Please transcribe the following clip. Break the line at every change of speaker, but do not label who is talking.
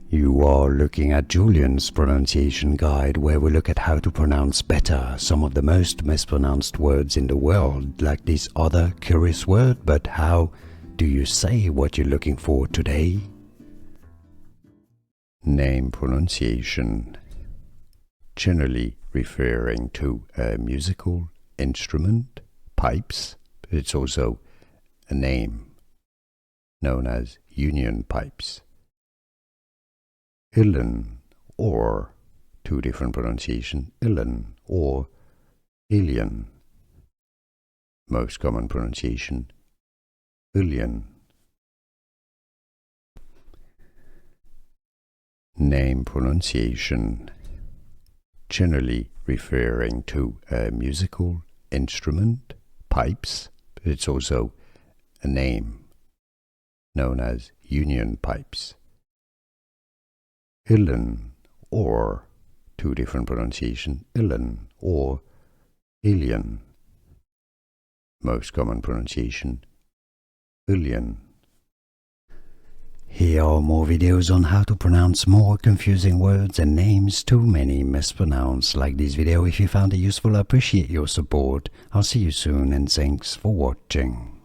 You are looking at Julian's pronunciation guide, where we look at how to pronounce better some of the most mispronounced words in the world, like this other curious word. But how do you say what you're looking for today? Name pronunciation, generally referring to a musical instrument, pipes. It's also a name known as union pipes. Uillean, or two different pronunciations, Uillean or Uillean. Most common pronunciation, Julien. Name pronunciation, generally referring to a musical instrument, pipes. It's also a name known as union pipes. Uillean, or two different pronunciations, Uillean or Uillean. Most common pronunciation, Julian. Here are more videos on how to pronounce more confusing words and names too many mispronounced. Like this video if you found it useful. I appreciate your support. I'll see you soon and thanks for watching.